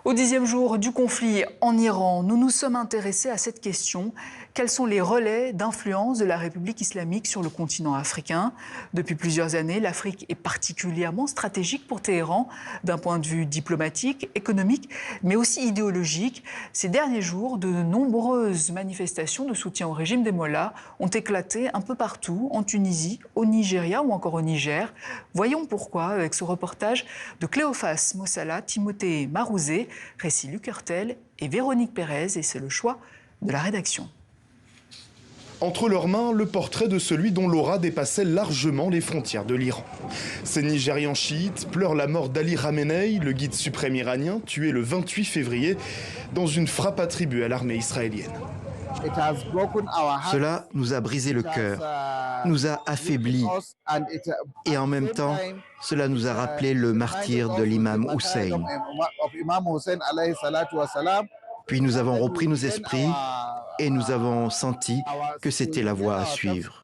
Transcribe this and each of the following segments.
Au 10e jour du conflit en Iran, nous nous sommes intéressés à cette question. Quels sont les relais d'influence de la République islamique sur le continent africain? Depuis plusieurs années, l'Afrique est particulièrement stratégique pour Téhéran, d'un point de vue diplomatique, économique, mais aussi idéologique. Ces derniers jours, de nombreuses manifestations de soutien au régime des Mollahs ont éclaté un peu partout, en Tunisie, au Nigeria ou encore au Niger. Voyons pourquoi avec ce reportage de Cléophas Mossala, Timothée Marouzé, récit Luc Hurtel et Véronique Pérez, et c'est le choix de la rédaction. Entre leurs mains, le portrait de celui dont l'aura dépassait largement les frontières de l'Iran. Ces Nigérians chiites pleurent la mort d'Ali Khamenei, le guide suprême iranien, tué le 28 février dans une frappe attribuée à l'armée israélienne. Cela nous a brisé le cœur, nous a affaiblis et en même temps, cela nous a rappelé le martyre de l'imam Hussein. Puis nous avons repris nos esprits et nous avons senti que c'était la voie à suivre.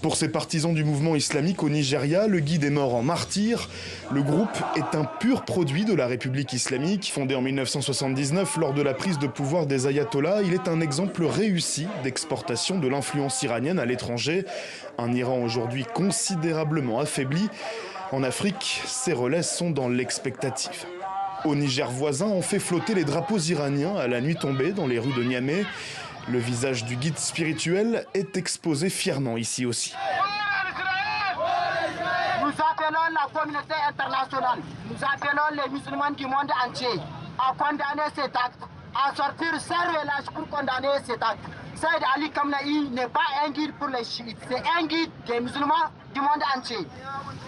Pour ces partisans du mouvement islamique au Nigeria, le guide est mort en martyr. Le groupe est un pur produit de la République islamique. Fondé en 1979 lors de la prise de pouvoir des ayatollahs, il est un exemple réussi d'exportation de l'influence iranienne à l'étranger. Un Iran aujourd'hui considérablement affaibli. En Afrique, ces relais sont dans l'expectative. Au Niger voisin, on fait flotter les drapeaux iraniens à la nuit tombée dans les rues de Niamey. Le visage du guide spirituel est exposé fièrement ici aussi. Nous appelons la communauté internationale, nous appelons les musulmans du monde entier à condamner cet acte, à sortir sans relâche pour condamner cet acte. Saïd Ali Khamenei n'est pas un guide pour les chiites, c'est un guide des musulmans du monde entier.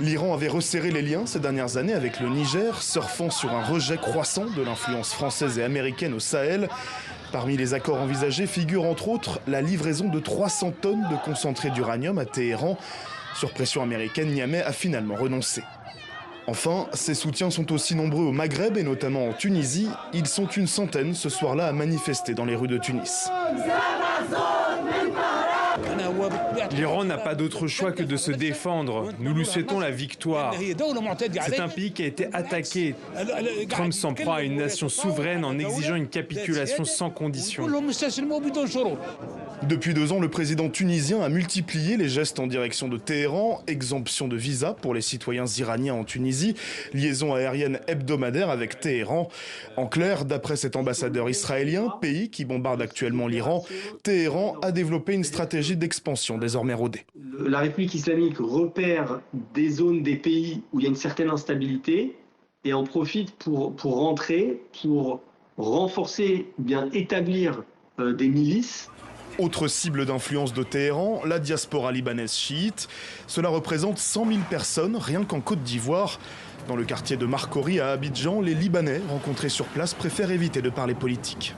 L'Iran avait resserré les liens ces dernières années avec le Niger, surfant sur un rejet croissant de l'influence française et américaine au Sahel. Parmi les accords envisagés figure entre autres la livraison de 300 tonnes de concentré d'uranium à Téhéran. Sur pression américaine, Niamey a finalement renoncé. Enfin, ces soutiens sont aussi nombreux au Maghreb et notamment en Tunisie. Ils sont une centaine ce soir-là à manifester dans les rues de Tunis. L'Iran n'a pas d'autre choix que de se défendre. Nous lui souhaitons la victoire. C'est un pays qui a été attaqué. Trump s'en prend à une nation souveraine en exigeant une capitulation sans condition. Depuis 2 ans, le président tunisien a multiplié les gestes en direction de Téhéran. Exemption de visa pour les citoyens iraniens en Tunisie, liaison aérienne hebdomadaire avec Téhéran. En clair, d'après cet ambassadeur israélien, pays qui bombarde actuellement l'Iran, Téhéran a développé une stratégie d'expansion désormais rodée. La République islamique repère des zones, des pays où il y a une certaine instabilité et en profite pour rentrer, pour renforcer, bien établir des milices. Autre cible d'influence de Téhéran, la diaspora libanaise chiite. Cela représente 100 000 personnes rien qu'en Côte d'Ivoire. Dans le quartier de Marcory à Abidjan, les Libanais rencontrés sur place préfèrent éviter de parler politique.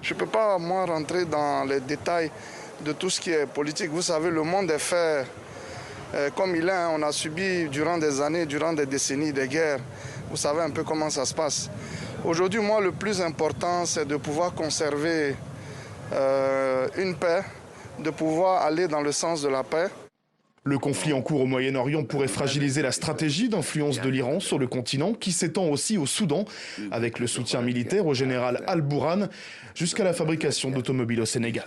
Je ne peux pas, moi, rentrer dans les détails de tout ce qui est politique. Vous savez, le monde est fait comme il est. On a subi durant des années, durant des décennies de guerre. Vous savez un peu comment ça se passe. Aujourd'hui, moi, le plus important, c'est de pouvoir conserver une paix, de pouvoir aller dans le sens de la paix. Le conflit en cours au Moyen-Orient pourrait fragiliser la stratégie d'influence de l'Iran sur le continent, qui s'étend aussi au Soudan, avec le soutien militaire au général Al-Bourhan, jusqu'à la fabrication d'automobiles au Sénégal.